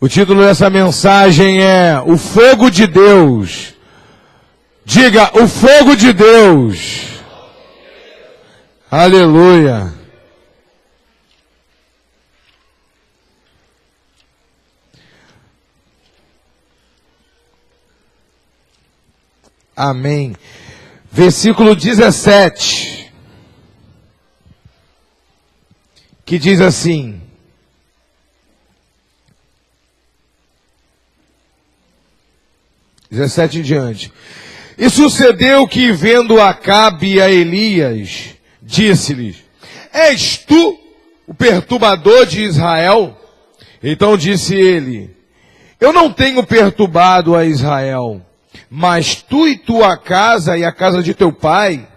O título dessa mensagem é O Fogo de Deus. Diga, o fogo de Deus. Aleluia. Amém. Versículo 17. Que diz assim: (17) em diante. E sucedeu que, vendo Acabe a Elias, disse-lhes: És tu o perturbador de Israel? Então disse ele: Eu não tenho perturbado a Israel, mas tu e tua casa e a casa de teu pai,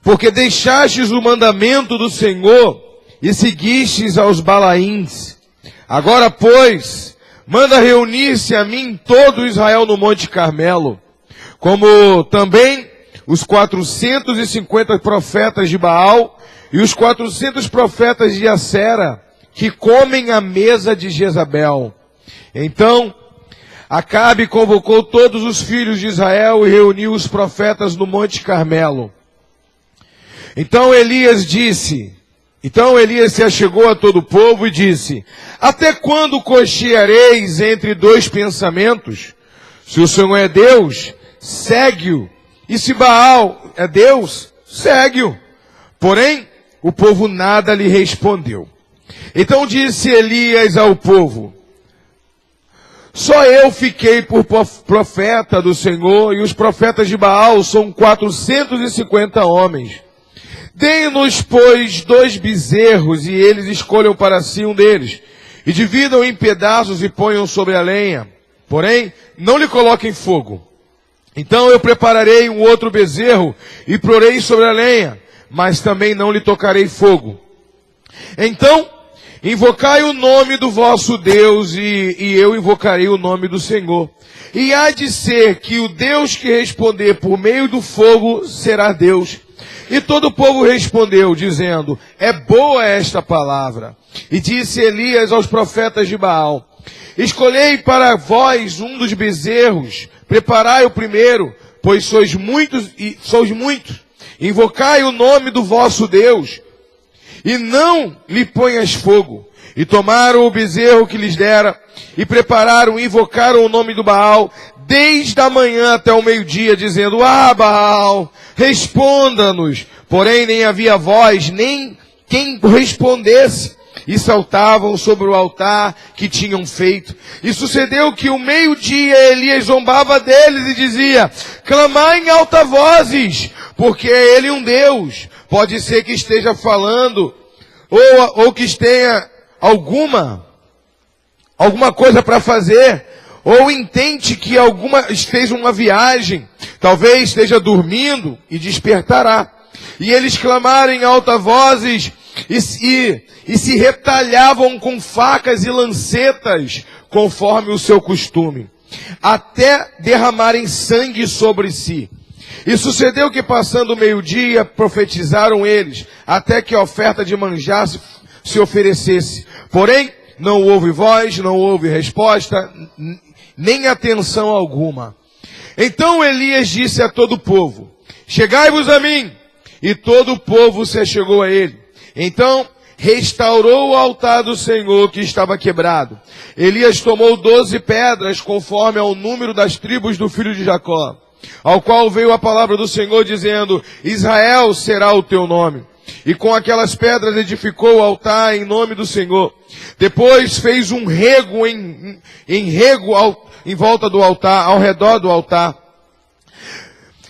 porque deixastes o mandamento do Senhor e seguistes aos Balaíns. Agora, pois, manda reunir-se a mim todo Israel no Monte Carmelo, como também os 450 profetas de Baal e os 400 profetas de Acera, que comem à mesa de Jezabel. Então Acabe convocou todos os filhos de Israel e reuniu os profetas no Monte Carmelo. Então Elias se achegou a todo o povo e disse: Até quando cocheareis entre dois pensamentos? Se o Senhor é Deus, segue-o. E se Baal é Deus, segue-o. Porém, o povo nada lhe respondeu. Então disse Elias ao povo: Só eu fiquei por profeta do Senhor, e os profetas de Baal são 450 homens. Deem-nos, pois, 2 bezerros, e eles escolham para si um deles, e dividam em pedaços e ponham sobre a lenha. Porém, não lhe coloquem fogo. Então eu prepararei um outro bezerro, e porei sobre a lenha, mas também não lhe tocarei fogo. Então, invocai o nome do vosso Deus, e eu invocarei o nome do Senhor. E há de ser que o Deus que responder por meio do fogo será Deus. E todo o povo respondeu, dizendo: É boa esta palavra. E disse Elias aos profetas de Baal: Escolhei para vós um dos bezerros, preparai o primeiro, pois sois muitos. Invocai o nome do vosso Deus, e não lhe ponhas fogo. E tomaram o bezerro que lhes dera, e prepararam e invocaram o nome do Baal, desde a manhã até o meio-dia, dizendo: Baal, responda-nos. Porém nem havia voz, nem quem respondesse. E saltavam sobre o altar que tinham feito. E sucedeu que o meio-dia Elias zombava deles e dizia: Clamai em alta vozes, porque é ele um Deus. Pode ser que esteja falando, ou que tenha alguma coisa para fazer, ou intente que esteja uma viagem, talvez esteja dormindo e despertará. E eles clamaram em alta vozes e se retalhavam com facas e lancetas, conforme o seu costume, até derramarem sangue sobre si. E sucedeu que, passando o meio-dia, profetizaram eles, até que a oferta de manjar se oferecesse. Porém, não houve voz, não houve resposta, nem atenção alguma. Então Elias disse a todo o povo: Chegai-vos a mim. E todo o povo se achegou a ele. Então restaurou o altar do Senhor que estava quebrado. Elias tomou 12 pedras, conforme ao número das tribos do filho de Jacó, ao qual veio a palavra do Senhor, dizendo: Israel será o teu nome. E com aquelas pedras edificou o altar em nome do Senhor. Depois fez um rego em volta do altar, ao redor do altar,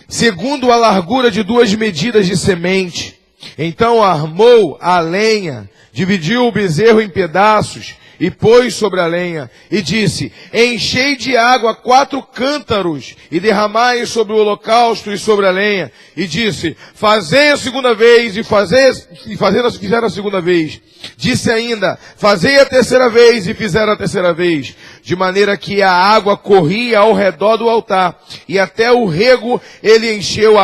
segundo a largura de 2 medidas de semente. Então armou a lenha, dividiu o bezerro em pedaços e pôs sobre a lenha, e disse: Enchei de água 4 cântaros, e derramai sobre o holocausto e sobre a lenha. E disse: Fazei a segunda vez, e fizeram a segunda vez. Disse ainda: Fazei a terceira vez, e fizeram a terceira vez. De maneira que a água corria ao redor do altar, e até o rego ele encheu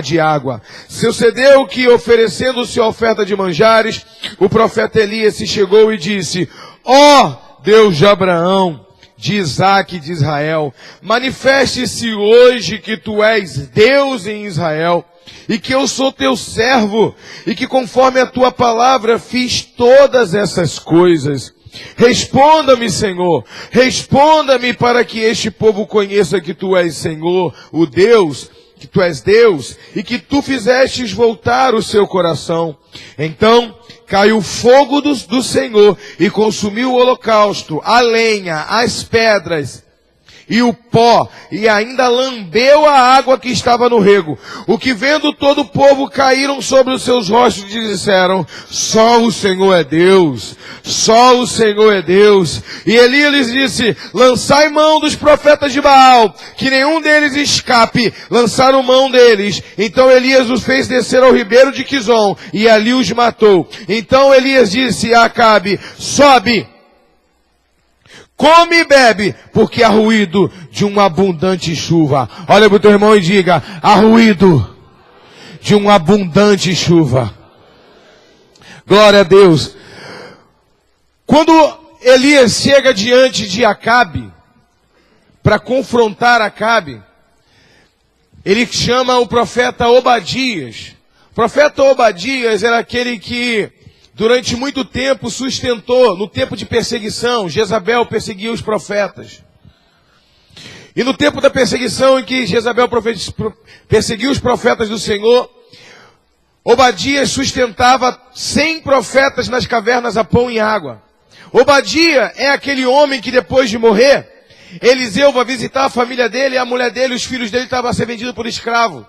de água. Sucedeu que, oferecendo-se a oferta de manjares, o profeta Elias se chegou e disse: Ó Deus de Abraão, de Isaque e de Israel. Manifeste-se hoje que tu és Deus em Israel, e que eu sou teu servo, e que conforme a tua palavra fiz todas essas coisas. Responda-me, Senhor, responda-me para que este povo conheça que tu és Senhor, o Deus, que tu és Deus, e que tu fizestes voltar o seu coração. Então caiu o fogo do Senhor e consumiu o holocausto, a lenha, as pedras e o pó, e ainda lambeu a água que estava no rego. O que vendo todo o povo caíram sobre os seus rostos e disseram: só o Senhor é Deus, só o Senhor é Deus. E Elias lhes disse: lançai mão dos profetas de Baal, que nenhum deles escape. Lançaram mão deles. Então Elias os fez descer ao ribeiro de Quizon, e ali os matou. Então Elias disse a Acabe: sobe, come e bebe, porque há ruído de uma abundante chuva. Olha para o teu irmão e diga: há ruído de uma abundante chuva. Glória a Deus. Quando Elias chega diante de Acabe, para confrontar Acabe, ele chama o profeta Obadias. O profeta Obadias era aquele que durante muito tempo sustentou, no tempo de perseguição, Jezabel perseguia os profetas. E no tempo da perseguição em que Jezabel perseguiu os profetas do Senhor, Obadias sustentava 100 profetas nas cavernas a pão e água. Obadia é aquele homem que depois de morrer, Eliseu vai visitar a família dele, a mulher dele, os filhos dele estavam a ser vendidos por escravo.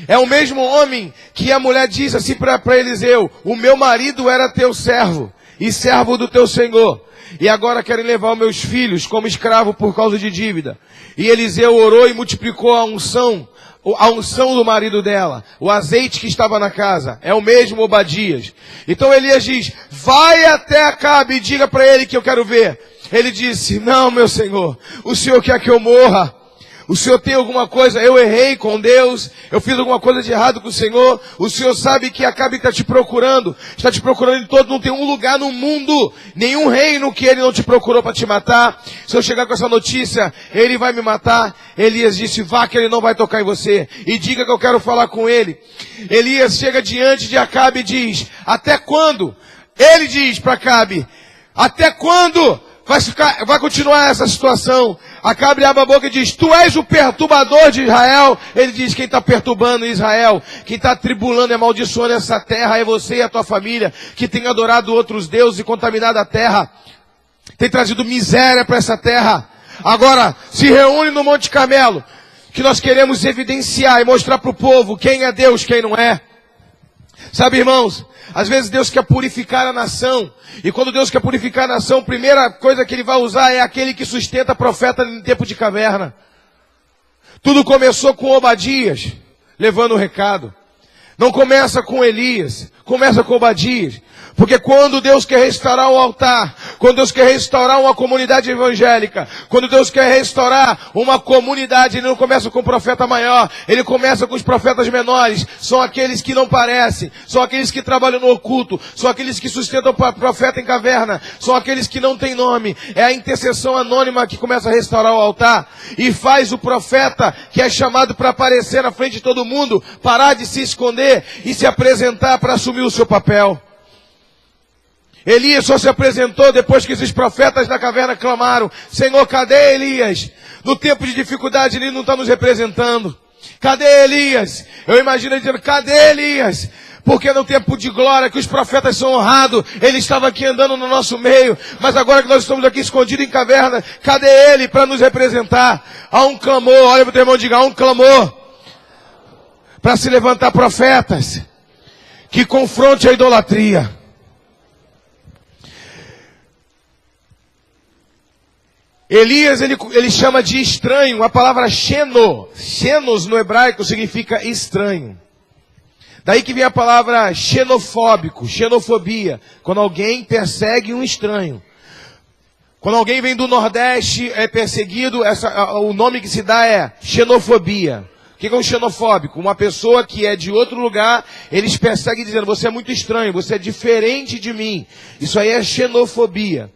É o mesmo homem que a mulher diz assim para Eliseu: o meu marido era teu servo e servo do teu Senhor, e agora querem levar os meus filhos como escravo por causa de dívida. E Eliseu orou e multiplicou a unção do marido dela, o azeite que estava na casa. É o mesmo Obadias. Então Elias diz: vai até Acabe e diga para ele que eu quero ver. Ele disse: não, meu senhor, o senhor quer que eu morra? O Senhor tem alguma coisa? Eu errei com Deus, eu fiz alguma coisa de errado com o Senhor. O Senhor sabe que Acabe está te procurando em todo, não tem um lugar no mundo, nenhum reino que ele não te procurou para te matar. Se eu chegar com essa notícia, ele vai me matar. Elias disse: vá que ele não vai tocar em você, e diga que eu quero falar com ele. Elias chega diante de Acabe e diz: até quando? Ele diz para Acabe: até quando vai continuar essa situação? Acabe abre a boca e diz: tu és o perturbador de Israel. Ele diz: quem está perturbando Israel, quem está tribulando e amaldiçoando essa terra é você e a tua família, que tem adorado outros deuses e contaminado a terra, tem trazido miséria para essa terra. Agora se reúne no Monte Carmelo, que nós queremos evidenciar e mostrar para o povo quem é Deus, quem não é. Sabe, irmãos, às vezes Deus quer purificar a nação. E quando Deus quer purificar a nação, a primeira coisa que Ele vai usar é aquele que sustenta profeta em tempo de caverna. Tudo começou com Obadias, levando o recado. Não começa com Elias, começa com Obadias. Porque quando Deus quer restaurar um altar, quando Deus quer restaurar uma comunidade evangélica, quando Deus quer restaurar uma comunidade, Ele não começa com o profeta maior, Ele começa com os profetas menores. São aqueles que não parecem, são aqueles que trabalham no oculto, são aqueles que sustentam o profeta em caverna, são aqueles que não têm nome. É a intercessão anônima que começa a restaurar o altar e faz o profeta, que é chamado para aparecer na frente de todo mundo, parar de se esconder e se apresentar para assumir o seu papel. Elias só se apresentou depois que esses profetas da caverna clamaram: Senhor, cadê Elias? No tempo de dificuldade ele não está nos representando. Cadê Elias? Eu imagino ele dizendo: cadê Elias? Porque no tempo de glória que os profetas são honrados, ele estava aqui andando no nosso meio. Mas agora que nós estamos aqui escondidos em caverna, cadê ele para nos representar? Há um clamor, olha para o teu irmão e diga: há um clamor para se levantar profetas que confronte a idolatria. Elias, ele chama de estranho, a palavra xenos no hebraico significa estranho. Daí que vem a palavra xenofóbico, xenofobia, quando alguém persegue um estranho. Quando alguém vem do Nordeste, é perseguido, o nome que se dá é xenofobia. O que é um xenofóbico? Uma pessoa que é de outro lugar, eles perseguem dizendo: você é muito estranho, você é diferente de mim. Isso aí é xenofobia.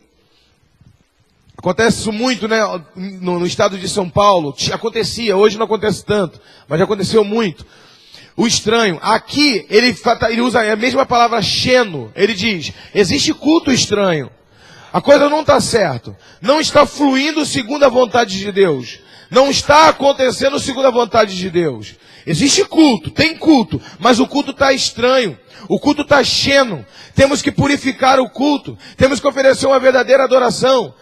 Acontece isso muito, né, no estado de São Paulo. Acontecia, hoje não acontece tanto, mas já aconteceu muito. O estranho. Aqui, ele usa a mesma palavra sheno. Ele diz, existe culto estranho. A coisa não está certa. Não está fluindo segundo a vontade de Deus. Não está acontecendo segundo a vontade de Deus. Existe culto, tem culto, mas o culto está estranho. O culto está sheno. Temos que purificar o culto. Temos que oferecer uma verdadeira adoração.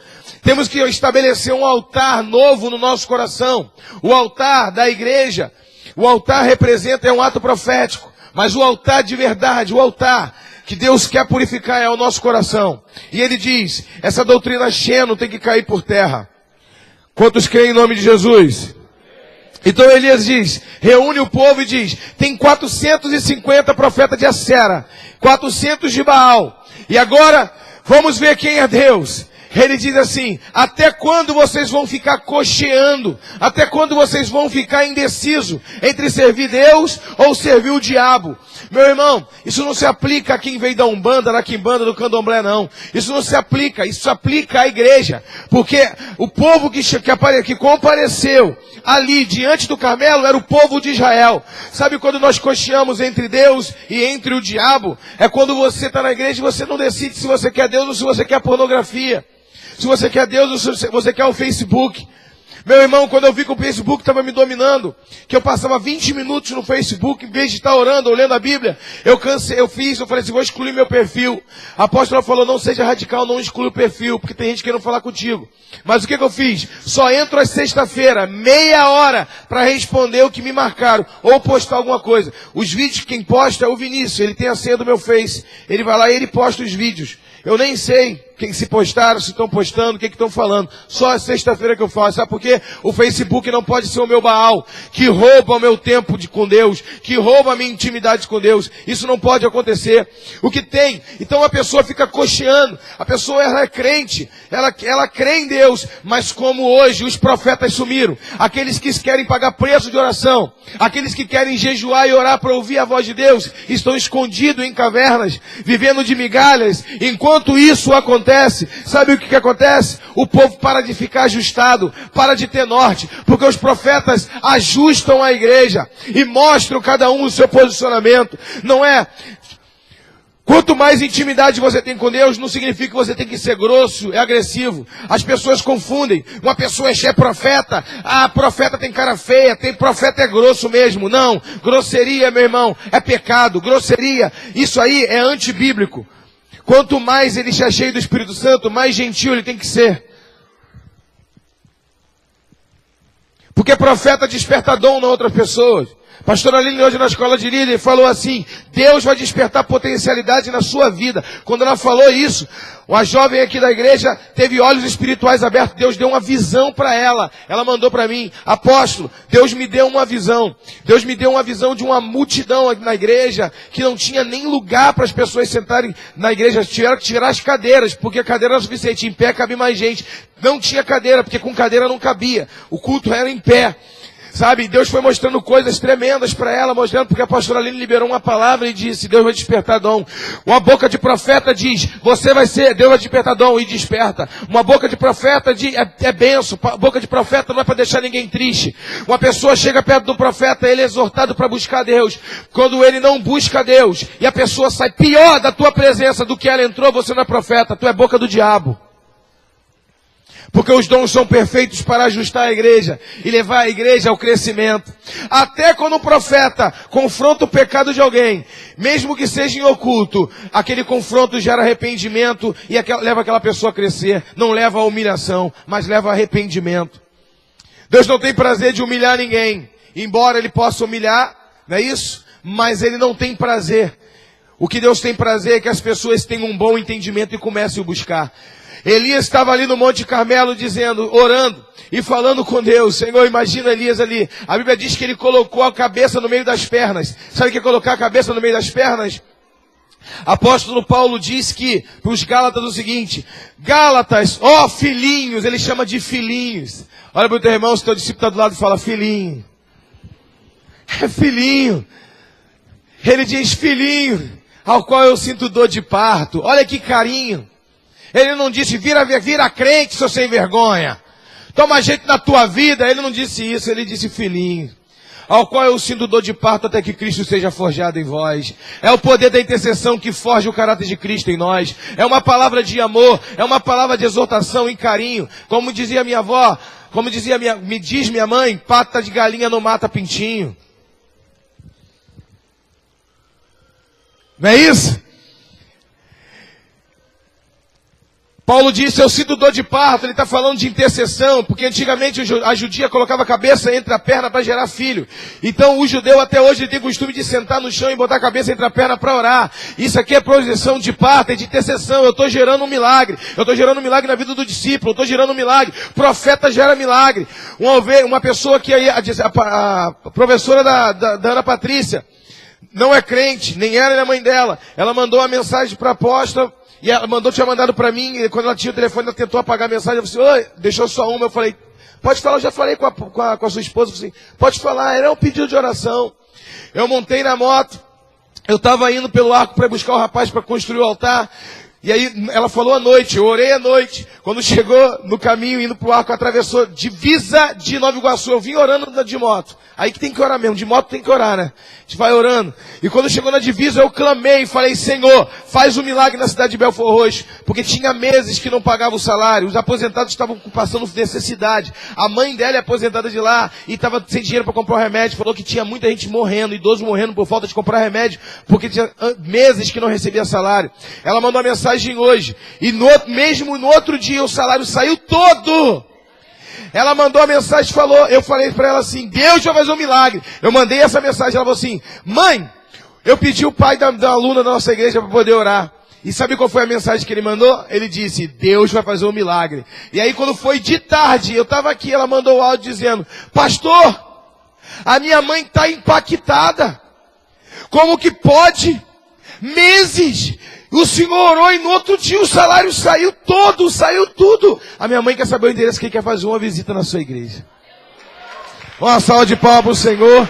Temos que estabelecer um altar novo no nosso coração. O altar da igreja. O altar representa, é um ato profético. Mas o altar de verdade, o altar que Deus quer purificar é o nosso coração. E ele diz, essa doutrina sheno tem que cair por terra. Quantos creem em nome de Jesus? Então Elias diz, reúne o povo e diz, tem 450 profetas de Acera, 400 de Baal. E agora, vamos ver quem é Deus. Ele diz assim, até quando vocês vão ficar cocheando? Até quando vocês vão ficar indecisos entre servir Deus ou servir o diabo? Meu irmão, isso não se aplica a quem veio da Umbanda, da Quimbanda, do Candomblé, não. Isso não se aplica, isso se aplica à igreja. Porque o povo que compareceu ali diante do Carmelo era o povo de Israel. Sabe quando nós cocheamos entre Deus e entre o diabo? É quando você está na igreja e você não decide se você quer Deus ou se você quer pornografia. Se você quer Deus ou se você quer o Facebook. Meu irmão, quando eu vi que o Facebook estava me dominando, que eu passava 20 minutos no Facebook, em vez de estar orando ou lendo a Bíblia, eu falei assim, vou excluir meu perfil. A apóstola falou, não seja radical, não exclui o perfil, porque tem gente querendo falar contigo. Mas o que eu fiz? Só entro às sexta-feira, meia hora, para responder o que me marcaram, ou postar alguma coisa. Os vídeos, quem posta é o Vinícius, ele tem a senha do meu Face. Ele vai lá e ele posta os vídeos. Eu nem sei quem se postaram, se estão postando, o que estão falando. Só a sexta-feira que eu faço. Sabe por quê? O Facebook não pode ser o meu Baal, que rouba o meu tempo com Deus, que rouba a minha intimidade com Deus. Isso não pode acontecer. O que tem? Então a pessoa fica cocheando. A pessoa ela é crente, ela crê em Deus, mas como hoje os profetas sumiram, aqueles que querem pagar preço de oração, aqueles que querem jejuar e orar para ouvir a voz de Deus, estão escondidos em cavernas, vivendo de migalhas. Enquanto isso acontece, sabe o que acontece? O povo para de ficar ajustado, para de ter norte, porque os profetas ajustam a igreja e mostram cada um o seu posicionamento. Não é? Quanto mais intimidade você tem com Deus, não significa que você tem que ser grosso e agressivo. As pessoas confundem. Uma pessoa é profeta. Ah, profeta tem cara feia. Profeta é grosso mesmo. Não. Grosseria, meu irmão, é pecado. Grosseria, isso aí é antibíblico. Quanto mais ele está cheio do Espírito Santo, mais gentil ele tem que ser. Porque profeta desperta dom na outras pessoas. Pastora Aline hoje na escola de líder falou assim, Deus vai despertar potencialidade na sua vida. Quando ela falou isso, uma jovem aqui da igreja teve olhos espirituais abertos, Deus deu uma visão para ela. Ela mandou para mim, apóstolo, Deus me deu uma visão. Deus me deu uma visão de uma multidão aqui na igreja, que não tinha nem lugar para as pessoas sentarem na igreja. Tiveram que tirar as cadeiras, porque a cadeira era suficiente, em pé cabe mais gente. Não tinha cadeira, porque com cadeira não cabia. O culto era em pé. Sabe, Deus foi mostrando coisas tremendas para ela, mostrando, porque a pastora Aline liberou uma palavra e disse, Deus vai despertar dom. Uma boca de profeta diz, você vai ser, Deus vai despertar dom, e desperta. Uma boca de profeta diz, é benção. Boca de profeta não é para deixar ninguém triste. Uma pessoa chega perto do profeta, ele é exortado para buscar Deus. Quando ele não busca Deus, e a pessoa sai pior da tua presença do que ela entrou, você não é profeta, tu é boca do diabo. Porque os dons são perfeitos para ajustar a igreja e levar a igreja ao crescimento. Até quando o profeta confronta o pecado de alguém, mesmo que seja em oculto, aquele confronto gera arrependimento e leva aquela pessoa a crescer. Não leva a humilhação, mas leva a arrependimento. Deus não tem prazer de humilhar ninguém. Embora ele possa humilhar, não é isso? Mas ele não tem prazer. O que Deus tem prazer é que as pessoas tenham um bom entendimento e comecem a buscar. Elias estava ali no Monte Carmelo dizendo, orando e falando com Deus. Senhor, imagina Elias ali. A Bíblia diz que ele colocou a cabeça no meio das pernas. Sabe o que é colocar a cabeça no meio das pernas? Apóstolo Paulo diz que, para os Gálatas, o seguinte, Gálatas, ó filhinhos, ele chama de filhinhos. Olha para o teu irmão, se teu discípulo está do lado e fala, filhinho. É filhinho. Ele diz, filhinho, ao qual eu sinto dor de parto. Olha que carinho. Ele não disse, vira crente, seu sem vergonha. Toma jeito na tua vida. Ele não disse isso, ele disse, filhinho, ao qual eu sinto dor de parto até que Cristo seja forjado em vós. É o poder da intercessão que forja o caráter de Cristo em nós. É uma palavra de amor, é uma palavra de exortação e carinho. Como dizia minha avó, me diz minha mãe, pata de galinha não mata pintinho. Não é isso? Paulo disse, eu sinto dor de parto. Ele está falando de intercessão, porque antigamente a judia colocava a cabeça entre a perna para gerar filho. Então o judeu até hoje ele tem o costume de sentar no chão e botar a cabeça entre a perna para orar. Isso aqui é projeção de parto, é de intercessão. Eu estou gerando um milagre. Eu estou gerando um milagre na vida do discípulo. Eu estou gerando um milagre. Profeta gera milagre. Uma pessoa que a professora da Ana Patrícia não é crente, nem ela nem a mãe dela. Ela mandou uma mensagem para a apóstola. E ela tinha mandado para mim, e quando ela tinha o telefone, ela tentou apagar a mensagem. Eu falei assim, oi, deixou só uma. Eu falei, pode falar, eu já falei com a sua esposa. Eu falei assim, pode falar, era um pedido de oração. Eu montei na moto, eu estava indo pelo arco para buscar o rapaz para construir o altar. E aí ela falou à noite, eu orei à noite. Quando chegou no caminho, indo para o arco, atravessou divisa de Nova Iguaçu. Eu vim orando de moto. Aí que tem que orar mesmo, de moto tem que orar, né? A gente vai orando. E quando chegou na divisa, eu clamei e falei, Senhor, faz um milagre na cidade de Belford Roxo. Porque tinha meses que não pagava o salário. Os aposentados estavam passando necessidade. A mãe dela é aposentada de lá e estava sem dinheiro para comprar o remédio. Falou que tinha muita gente morrendo, idoso morrendo por falta de comprar remédio, porque tinha meses que não recebia salário. Ela mandou uma mensagem hoje. E mesmo no outro dia o salário saiu todo. Ela mandou a mensagem e falou, eu falei para ela assim, Deus vai fazer um milagre. Eu mandei essa mensagem, ela falou assim, mãe, eu pedi o pai da aluna da nossa igreja para poder orar. E sabe qual foi a mensagem que ele mandou? Ele disse, Deus vai fazer um milagre. E aí quando foi de tarde, eu estava aqui, ela mandou o áudio dizendo, pastor, a minha mãe está impactada. Como que pode? Meses. O senhor orou e no outro dia o salário saiu todo, saiu tudo. A minha mãe quer saber o endereço, quem quer fazer uma visita na sua igreja. Uma salva de palmas para o Senhor.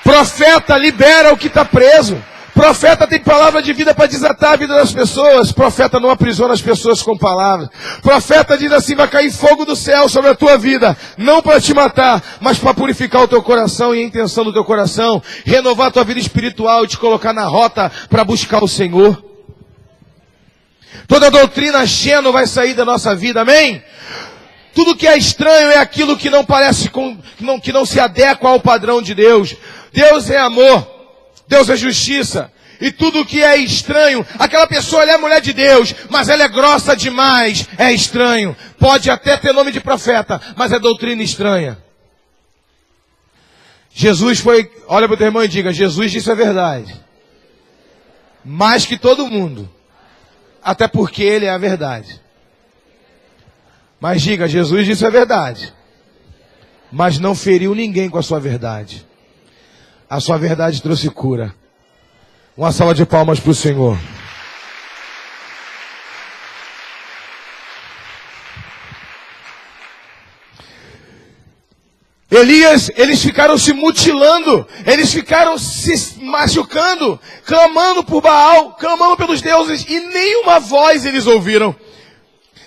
Profeta libera o que está preso. Profeta tem palavra de vida para desatar a vida das pessoas. Profeta não aprisiona as pessoas com palavras. Profeta diz assim, vai cair fogo do céu sobre a tua vida. Não para te matar, mas para purificar o teu coração e a intenção do teu coração. Renovar a tua vida espiritual e te colocar na rota para buscar o Senhor. Toda doutrina xeno vai sair da nossa vida, amém? Tudo que é estranho é aquilo que não parece, que não se adequa ao padrão de Deus. Deus é amor. Deus é justiça. E tudo que é estranho, aquela pessoa ela é mulher de Deus, mas ela é grossa demais, é estranho. Pode até ter nome de profeta, mas é doutrina estranha. Olha para o teu irmão e diga, Jesus disse a verdade. Mais que todo mundo. Até porque ele é a verdade. Mas diga, Jesus disse a verdade. Mas não feriu ninguém com a sua verdade. A sua verdade trouxe cura. Uma salva de palmas para o Senhor. Elias, eles ficaram se mutilando. Eles ficaram se machucando. Clamando por Baal. Clamando pelos deuses. E nenhuma voz eles ouviram.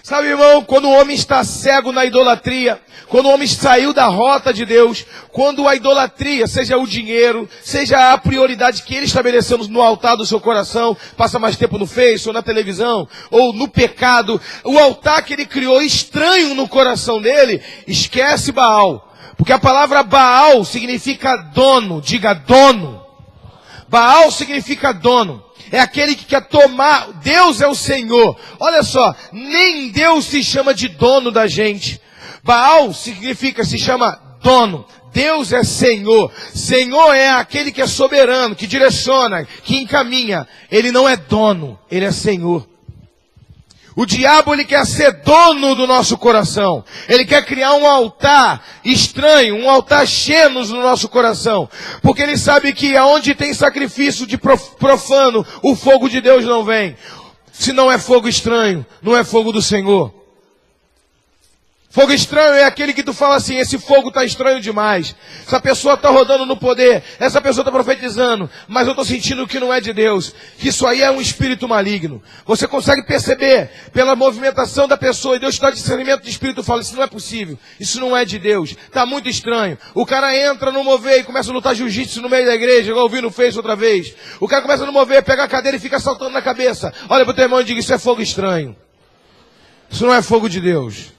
Sabe, irmão, quando o homem está cego na idolatria, quando o homem saiu da rota de Deus, quando a idolatria, seja o dinheiro, seja a prioridade que ele estabeleceu no altar do seu coração, passa mais tempo no Face, ou na televisão, ou no pecado, o altar que ele criou estranho no coração dele, esquece Baal. Porque a palavra Baal significa dono, diga dono. Baal significa dono. É aquele que quer tomar. Deus é o Senhor. Olha só, nem Deus se chama de dono da gente. Baal se chama dono. Deus é Senhor. Senhor é aquele que é soberano, que direciona, que encaminha. Ele não é dono, ele é Senhor. O diabo, ele quer ser dono do nosso coração. Ele quer criar um altar estranho, um altar xenos no nosso coração. Porque ele sabe que aonde tem sacrifício de profano, o fogo de Deus não vem. Se não é fogo estranho, não é fogo do Senhor. Fogo estranho é aquele que tu fala assim, esse fogo está estranho demais. Essa pessoa está rodando no poder, essa pessoa está profetizando, mas eu estou sentindo que não é de Deus, que isso aí é um espírito maligno. Você consegue perceber pela movimentação da pessoa, e Deus te dá discernimento de espírito e fala, isso não é possível, isso não é de Deus, está muito estranho. O cara entra no mover e começa a lutar jiu-jitsu no meio da igreja, igual eu vi no Face outra vez. O cara começa a no mover, pega a cadeira e fica saltando na cabeça. Olha para o teu irmão e diga, isso é fogo estranho. Isso não é fogo de Deus.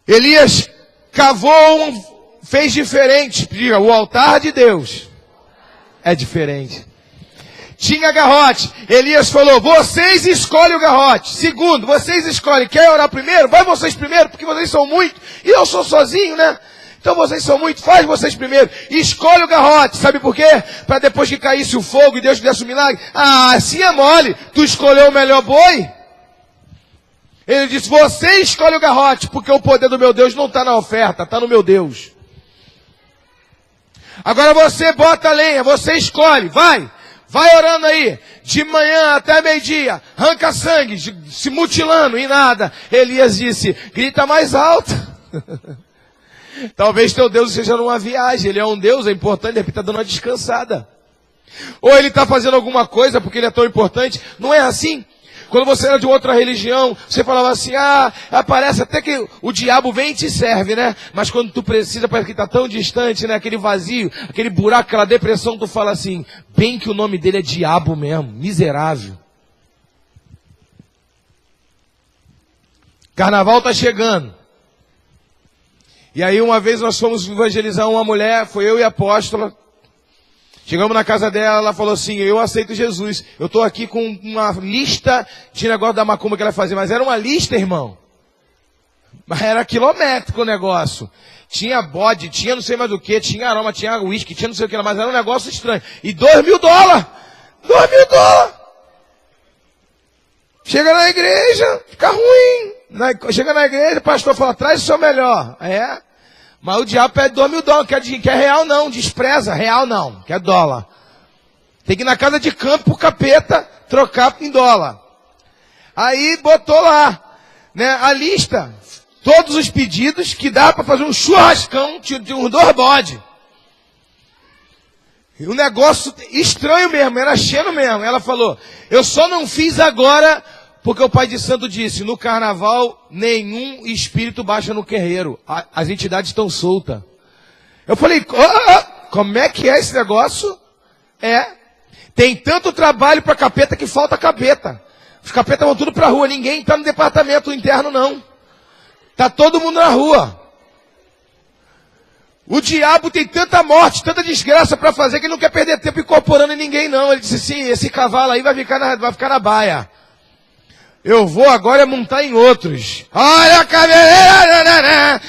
Elias cavou, fez diferente. Diga, o altar de Deus é diferente. Tinha garrote. Elias falou, vocês escolhem o garrote. Segundo, vocês escolhem. Quer orar primeiro? Vai vocês primeiro, porque vocês são muito. E eu sou sozinho, né? Então vocês são muito, faz vocês primeiro. Escolhe o garrote. Sabe por quê? Para depois que caísse o fogo e Deus fizesse o milagre. Ah, assim é mole. Tu escolheu o melhor boi? Ele disse, você escolhe o garrote, porque o poder do meu Deus não está na oferta, está no meu Deus. Agora você bota a lenha, você escolhe, vai orando aí, de manhã até meio-dia, arranca sangue, se mutilando e nada. Elias disse, grita mais alto. Talvez teu Deus esteja numa viagem, ele é um Deus, é importante, ele está dando uma descansada. Ou ele está fazendo alguma coisa porque ele é tão importante, não é assim? Quando você era de outra religião, você falava assim, parece até que o diabo vem e te serve, né? Mas quando tu precisa, parece que está tão distante, né? Aquele vazio, aquele buraco, aquela depressão, tu fala assim, bem que o nome dele é diabo mesmo, miserável. Carnaval está chegando. E aí uma vez nós fomos evangelizar uma mulher, foi eu e a apóstola. Chegamos na casa dela, ela falou assim, eu aceito Jesus. Eu estou aqui com uma lista de negócio da macumba que ela fazia. Mas era uma lista, irmão. Mas era quilométrico o negócio. Tinha bode, tinha não sei mais o que, tinha aroma, tinha uísque, tinha não sei o que lá. Mas era um negócio estranho. E $2.000. $2.000. Chega na igreja, fica ruim. Chega na igreja, o pastor fala, traz o seu melhor. Mas o diabo pede $2.000, quer real não, despreza, real não, quer dólar. Tem que ir na casa de campo pro capeta trocar em dólar. Aí botou lá, né, a lista, todos os pedidos que dá para fazer um churrascão de uns 2 bodes. E um negócio estranho mesmo, era cheio mesmo. Ela falou, eu só não fiz agora... Porque o pai de santo disse, no carnaval, nenhum espírito baixa no terreiro. As entidades estão soltas. Eu falei, como é que é esse negócio? Tem tanto trabalho para capeta que falta capeta. Os capetas vão tudo para a rua, ninguém está no departamento interno não. Está todo mundo na rua. O diabo tem tanta morte, tanta desgraça para fazer que ele não quer perder tempo incorporando em ninguém não. Ele disse assim, esse cavalo aí vai ficar na baia. Eu vou agora montar em outros. Olha a caveira.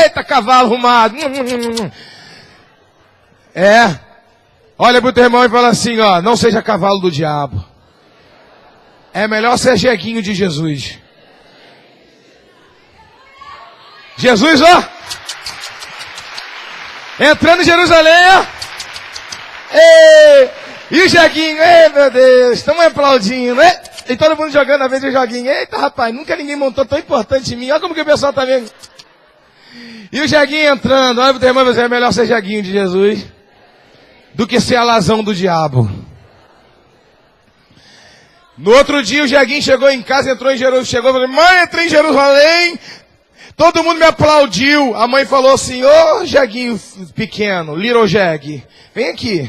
Eita, cavalo arrumado. Olha pro teu irmão e fala assim, ó. Não seja cavalo do diabo. É melhor ser jeguinho de Jesus. Jesus, ó. Entrando em Jerusalém, ó. E o jeguinho. Meu Deus. Estamos aplaudindo, né? E todo mundo jogando a vez do joguinho. Eita, rapaz, nunca ninguém montou tão importante em mim. Olha como que o pessoal tá vendo. E o jeguinho entrando. Olha pro teu irmão, é melhor ser jeguinho de Jesus do que ser alazão do diabo. No outro dia o jeguinho chegou em casa, entrou em Jerusalém. Chegou e falou, mãe, entrei em Jerusalém. Todo mundo me aplaudiu. A mãe falou assim, ô jeguinho pequeno, little jeg, vem aqui.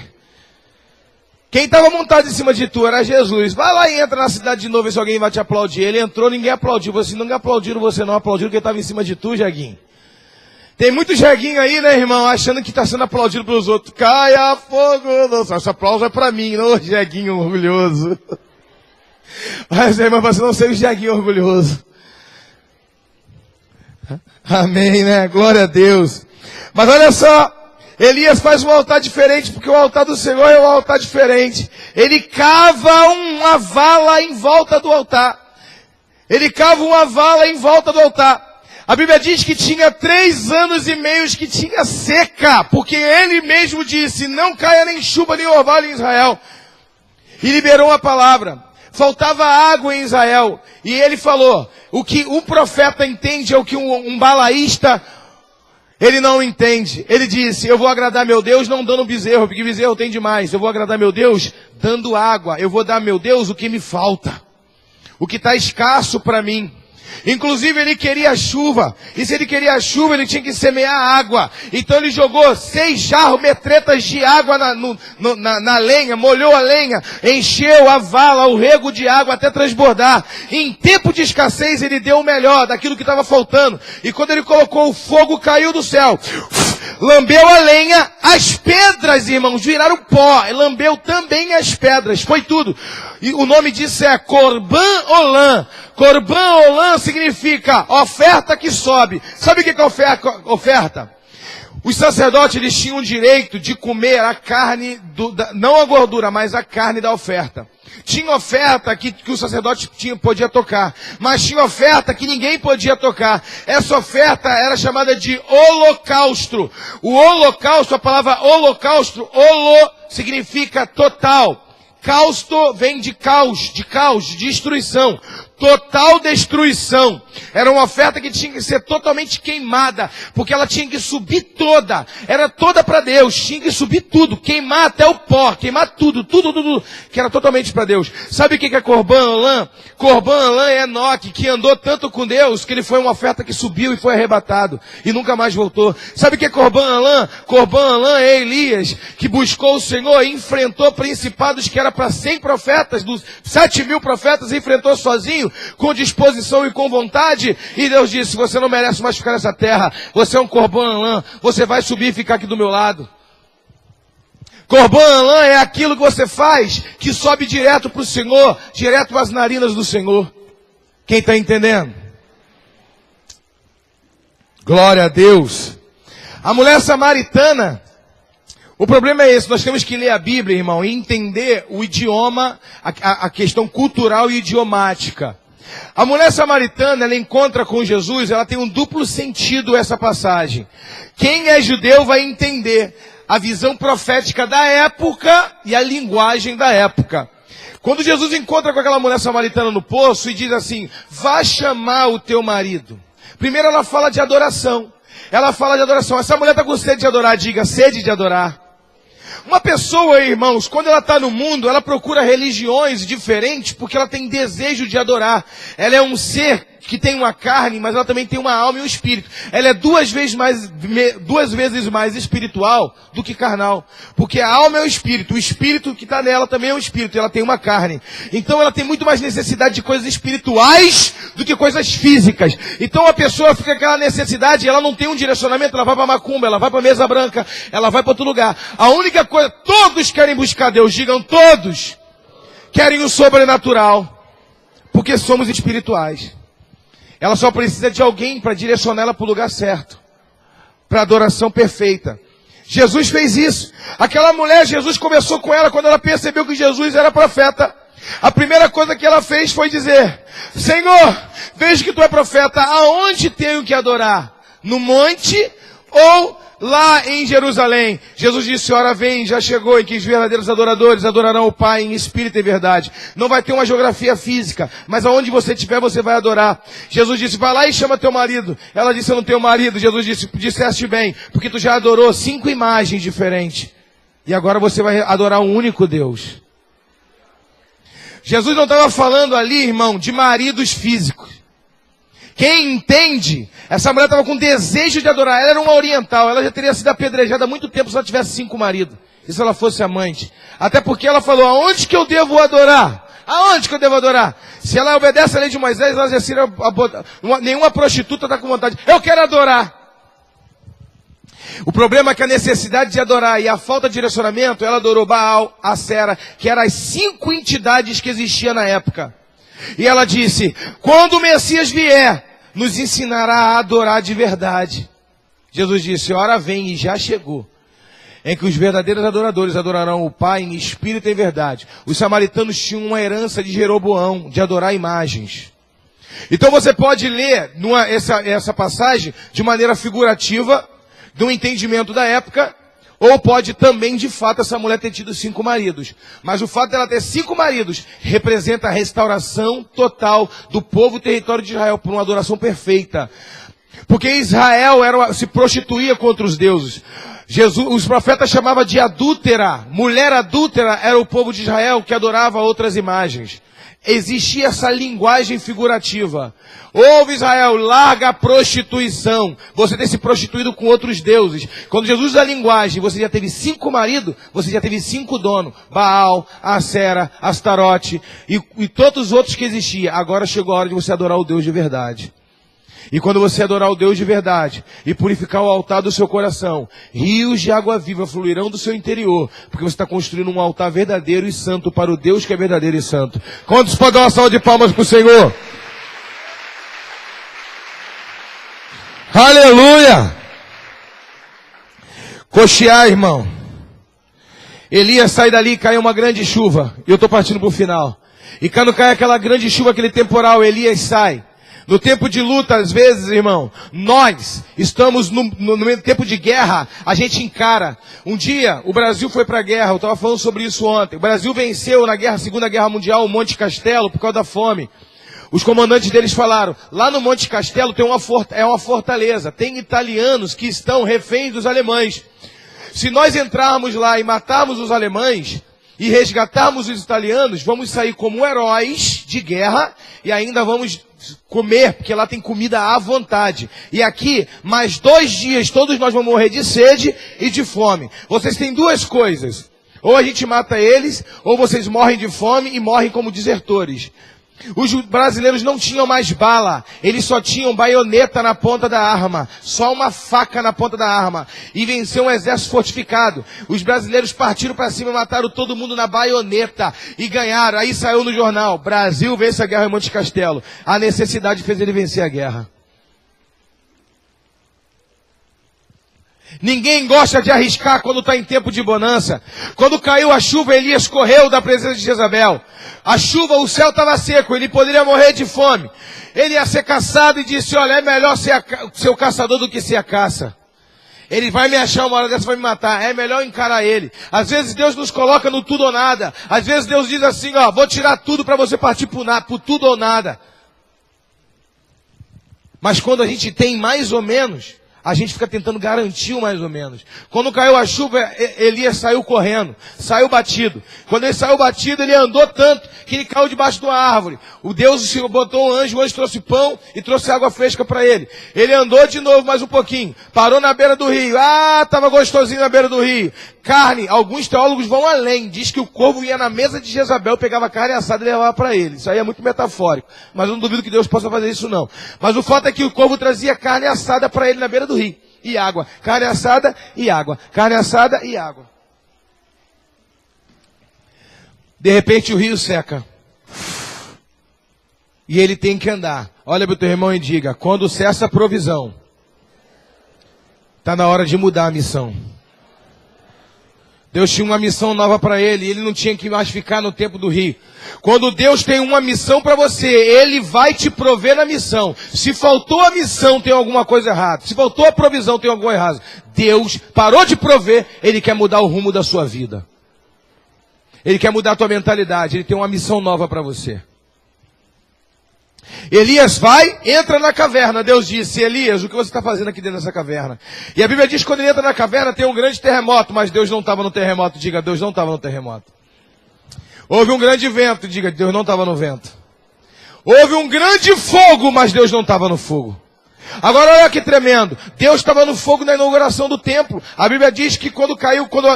Quem estava montado em cima de tu era Jesus. Vai lá e entra na cidade de novo e se alguém vai te aplaudir. Ele entrou, ninguém aplaudiu. Você não aplaudiram, você não aplaudiram porque estava em cima de tu, jeguinho. Tem muito jeguinho aí, né, irmão, achando que está sendo aplaudido pelos outros. Caia fogo. Esse aplauso é para mim, não, jeguinho orgulhoso. Mas, irmão, você não seja o jeguinho orgulhoso. Amém, né? Glória a Deus. Mas olha só. Elias faz um altar diferente, porque o altar do Senhor é um altar diferente. Ele cava uma vala em volta do altar. A Bíblia diz que tinha 3 anos e meio que tinha seca, porque ele mesmo disse, não caia nem chuva nem orvalho em Israel. E liberou a palavra. faltava água em Israel. E ele falou, o que um profeta entende é o que um balaísta, ele não entende. Ele disse, eu vou agradar meu Deus não dando bezerro, porque bezerro tem demais. Eu vou agradar meu Deus dando água. Eu vou dar a meu Deus o que me falta. O que está escasso para mim. Inclusive ele queria chuva. E se ele queria chuva, ele tinha que semear água. Então ele jogou 6 jarros, metretas de água na lenha, molhou a lenha, encheu a vala, o rego de água até transbordar. Em tempo de escassez ele deu o melhor daquilo que estava faltando. E quando ele colocou o fogo, caiu do céu. Lambeu a lenha, as pedras, irmãos, viraram pó. Lambeu também as pedras, foi tudo. E o nome disso é Corban Olam. Corban Olam significa oferta que sobe. Sabe o que é oferta? Os sacerdotes, eles tinham o direito de comer a carne, não a gordura, mas a carne da oferta. Tinha oferta que o sacerdote podia tocar, mas tinha oferta que ninguém podia tocar. Essa oferta era chamada de holocausto. O holocausto, a palavra holocausto, significa total. Causto vem de caos, de destruição. Total destruição. Era uma oferta que tinha que ser totalmente queimada, porque ela tinha que subir toda. Era toda para Deus, tinha que subir tudo, queimar até o pó, queimar tudo, que era totalmente para Deus. Sabe o que é Corban Olam? Corban Olam é Enoque, que andou tanto com Deus, que ele foi uma oferta que subiu e foi arrebatado, e nunca mais voltou. Sabe o que é Corban Olam? Corban Olam é Elias, que buscou o Senhor e enfrentou principados que era para 100 profetas, dos 7.000 profetas, enfrentou sozinho, com disposição e com vontade, e Deus disse, você não merece mais ficar nessa terra, você é um Corban Olam, você vai subir e ficar aqui do meu lado. Corban Olam é aquilo que você faz, que sobe direto para o Senhor, direto para as narinas do Senhor. Quem está entendendo? Glória a Deus. A mulher samaritana, o problema é esse, nós temos que ler a Bíblia, irmão, e entender o idioma, a questão cultural e idiomática. A mulher samaritana, ela encontra com Jesus, ela tem um duplo sentido essa passagem. Quem é judeu vai entender a visão profética da época e a linguagem da época. Quando Jesus encontra com aquela mulher samaritana no poço e diz assim, vá chamar o teu marido. Primeiro ela fala de adoração. Ela fala de adoração. Essa mulher está com sede de adorar, diga, sede de adorar. Uma pessoa, irmãos, quando ela está no mundo, ela procura religiões diferentes porque ela tem desejo de adorar. Ela é um ser que tem uma carne, mas ela também tem uma alma e um espírito. Ela é duas vezes mais espiritual do que carnal. Porque a alma é o espírito que está nela também é o espírito, e ela tem uma carne. Então ela tem muito mais necessidade de coisas espirituais do que coisas físicas. Então a pessoa fica com aquela necessidade, ela não tem um direcionamento, ela vai para macumba, ela vai para mesa branca, ela vai para outro lugar. A única coisa, todos querem buscar Deus, digam todos, querem o sobrenatural, porque somos espirituais. Ela só precisa de alguém para direcionar ela para o lugar certo, para a adoração perfeita. Jesus fez isso. Aquela mulher, Jesus começou com ela quando ela percebeu que Jesus era profeta. A primeira coisa que ela fez foi dizer, Senhor, vejo que tu é profeta, aonde tenho que adorar? No monte ou lá em Jerusalém? Jesus disse, ora vem, já chegou, em que os verdadeiros adoradores adorarão o Pai em espírito e verdade. Não vai ter uma geografia física, mas aonde você estiver, você vai adorar. Jesus disse, vai lá e chama teu marido. Ela disse, eu não tenho marido. Jesus disse, disseste bem, porque tu já adorou 5 imagens diferentes. E agora você vai adorar um único Deus. Jesus não estava falando ali, irmão, de maridos físicos. Quem entende, essa mulher estava com desejo de adorar. Ela era uma oriental, ela já teria sido apedrejada há muito tempo se ela tivesse 5 maridos. E se ela fosse amante. Até porque ela falou, aonde que eu devo adorar? Aonde que eu devo adorar? Se ela obedece a lei de Moisés, ela já seria nenhuma prostituta está com vontade. Eu quero adorar. O problema é que a necessidade de adorar e a falta de direcionamento, ela adorou Baal, Acera, que eram as 5 entidades que existiam na época. E ela disse, quando o Messias vier, nos ensinará a adorar de verdade. Jesus disse, ora vem, e já chegou, em que os verdadeiros adoradores adorarão o Pai em espírito e em verdade. Os samaritanos tinham uma herança de Jeroboão, de adorar imagens. Então você pode ler essa passagem de maneira figurativa, de um entendimento da época, Ou pode também, de fato, essa mulher ter tido 5 maridos. Mas o fato dela ter 5 maridos representa a restauração total do povo e território de Israel por uma adoração perfeita. Porque Israel se prostituía contra os deuses. Os profetas chamavam de adúltera. Mulher adúltera era o povo de Israel que adorava outras imagens. Existia essa linguagem figurativa. Ouve Israel, larga a prostituição. Você tem se prostituído com outros deuses. Quando Jesus usa a linguagem, você já teve 5 maridos, você já teve 5 donos. Baal, Acera, Astarote e todos os outros que existiam. Agora chegou a hora de você adorar o Deus de verdade. E quando você adorar o Deus de verdade e purificar o altar do seu coração, rios de água viva fluirão do seu interior, porque você está construindo um altar verdadeiro e santo para o Deus que é verdadeiro e santo. Quantos podem dar uma salva de palmas para o Senhor? Aleluia! Cochear, irmão. Elias sai dali e cai uma grande chuva. E eu estou partindo para o final. E quando cai aquela grande chuva, aquele temporal, Elias sai. No tempo de luta, às vezes, irmão, nós estamos no tempo de guerra, a gente encara. Um dia, o Brasil foi para a guerra, eu estava falando sobre isso ontem. O Brasil venceu na Segunda Guerra Mundial o Monte Castelo por causa da fome. Os comandantes deles falaram, lá no Monte Castelo tem uma fortaleza, tem italianos que estão reféns dos alemães. Se nós entrarmos lá e matarmos os alemães e resgatarmos os italianos, vamos sair como heróis de guerra e ainda vamos comer, porque lá tem comida à vontade. E aqui, mais 2 dias, todos nós vamos morrer de sede e de fome. Vocês têm 2 coisas. Ou a gente mata eles, ou vocês morrem de fome e morrem como desertores. Os brasileiros não tinham mais bala, eles só tinham baioneta na ponta da arma, só uma faca na ponta da arma, e venceu um exército fortificado. Os brasileiros partiram para cima e mataram todo mundo na baioneta, e ganharam. Aí saiu no jornal, Brasil vence a guerra em Monte Castelo. A necessidade fez ele vencer a guerra. Ninguém gosta de arriscar quando está em tempo de bonança. Quando caiu a chuva, Elias correu da presença de Jezabel. A chuva, o céu estava seco, ele poderia morrer de fome. Ele ia ser caçado e disse, olha, é melhor ser o caçador do que ser a caça. Ele vai me achar uma hora dessa, vai me matar. É melhor encarar ele. Às vezes Deus nos coloca no tudo ou nada. Às vezes Deus diz assim, ó, vou tirar tudo para você partir por tudo ou nada. Mas quando a gente tem mais ou menos, a gente fica tentando garantir o mais ou menos. Quando caiu a chuva, Elias saiu correndo, saiu batido. Quando ele saiu batido, ele andou tanto que ele caiu debaixo de uma árvore. O Deus botou um anjo, o anjo trouxe pão e trouxe água fresca para ele. Ele andou de novo mais um pouquinho, parou na beira do rio. Ah, estava gostosinho na beira do rio. Carne, alguns teólogos vão além. Diz que o corvo ia na mesa de Jezabel, pegava carne assada e levava para ele. Isso aí é muito metafórico. Mas eu não duvido que Deus possa fazer isso não. Mas o fato é que o corvo trazia carne assada para ele na beira do rio. E água. Carne assada e água. Carne assada e água. De repente o rio seca. E ele tem que andar. Olha para o teu irmão e diga, quando cessa a provisão, está na hora de mudar a missão. Deus tinha uma missão nova para ele, e ele não tinha que mais ficar no tempo do rio. Quando Deus tem uma missão para você, Ele vai te prover na missão. Se faltou a missão, tem alguma coisa errada. Se faltou a provisão, tem alguma coisa errada. Deus parou de prover, Ele quer mudar o rumo da sua vida. Ele quer mudar a tua mentalidade, Ele tem uma missão nova para você. Elias vai, entra na caverna. Deus disse, Elias, o que você está fazendo aqui dentro dessa caverna? E a Bíblia diz que quando ele entra na caverna tem um grande terremoto, mas Deus não estava no terremoto. Diga, Deus não estava no terremoto. Houve um grande vento, diga, Deus não estava no vento. Houve um grande fogo, mas Deus não estava no fogo. Agora olha que tremendo, Deus estava no fogo na inauguração do templo. A Bíblia diz que quando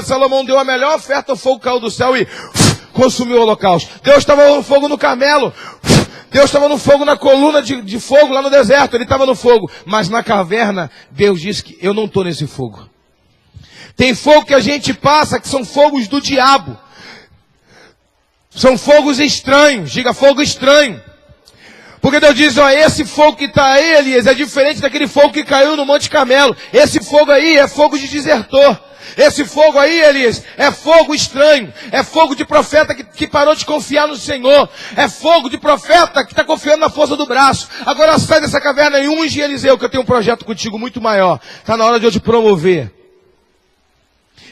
Salomão deu a melhor oferta, o fogo caiu do céu e consumiu o holocausto. Deus estava no fogo no Carmelo. Deus estava no fogo na coluna de fogo lá no deserto, Ele estava no fogo. Mas na caverna, Deus disse que eu não estou nesse fogo. Tem fogo que a gente passa, que são fogos do diabo. São fogos estranhos, diga fogo estranho. Porque Deus diz, ó, esse fogo que está aí, Elias, é diferente daquele fogo que caiu no Monte Carmelo. Esse fogo aí é fogo de desertor. Esse fogo aí, Elias, é fogo estranho. É fogo de profeta que parou de confiar no Senhor. É fogo de profeta que está confiando na força do braço. Agora sai dessa caverna e unge Eliseu, que eu tenho um projeto contigo muito maior. Está na hora de eu te promover.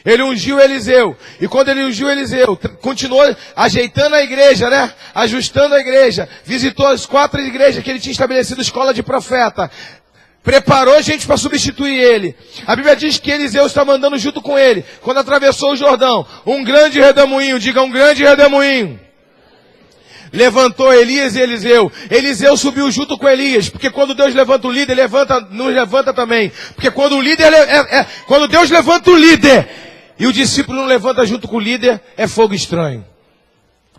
Ele ungiu Eliseu. E quando ele ungiu Eliseu, continuou ajeitando a igreja, né? Ajustando a igreja. Visitou as 4 igrejas que ele tinha estabelecido escola de profeta. Preparou gente para substituir ele. A Bíblia diz que Eliseu está mandando junto com ele. Quando atravessou o Jordão, um grande redemoinho, diga um grande redemoinho. Levantou Elias e Eliseu. Eliseu subiu junto com Elias. Porque quando Deus levanta o líder, nos levanta também. Porque quando o líder quando Deus levanta o líder e o discípulo não levanta junto com o líder, é fogo estranho.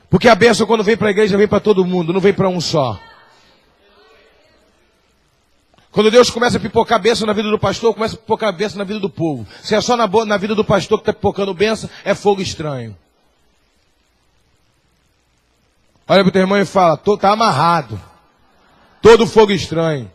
Porque a bênção quando vem para a igreja, vem para todo mundo, não vem para um só. Quando Deus começa a pipocar bênção na vida do pastor, começa a pipocar bênção na vida do povo. Se é só na vida do pastor que está pipocando bênção, é fogo estranho. Olha para o teu irmão e fala, está amarrado. Todo fogo estranho.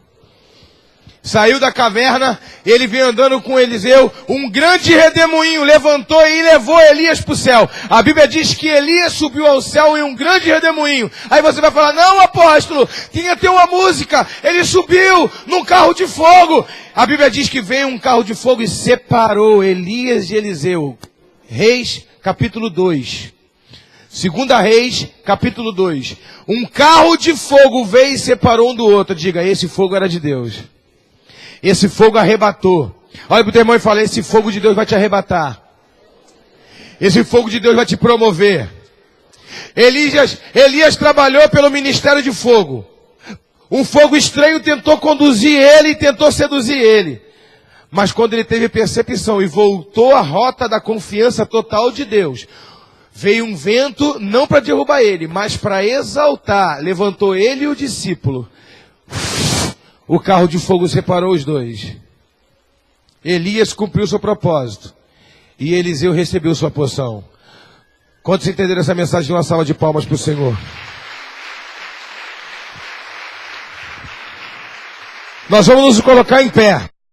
Saiu da caverna, ele veio andando com Eliseu, um grande redemoinho levantou e levou Elias para o céu. A Bíblia diz que Elias subiu ao céu em um grande redemoinho. Aí você vai falar, não apóstolo, tinha até uma música, ele subiu num carro de fogo. A Bíblia diz que veio um carro de fogo e separou Elias e Eliseu. Reis, capítulo 2. 2 Reis, capítulo 2. Um carro de fogo veio e separou um do outro. Diga, esse fogo era de Deus. Esse fogo arrebatou. Olha para o teu irmão e fala, esse fogo de Deus vai te arrebatar. Esse fogo de Deus vai te promover. Elias trabalhou pelo ministério de fogo. Um fogo estranho tentou conduzir ele e tentou seduzir ele. Mas quando ele teve percepção e voltou à rota da confiança total de Deus, veio um vento, não para derrubar ele, mas para exaltar. Levantou ele e o discípulo. O carro de fogo separou os dois. Elias cumpriu seu propósito. E Eliseu recebeu sua porção. Quantos entenderam essa mensagem de uma salva de palmas para o Senhor? Nós vamos nos colocar em pé.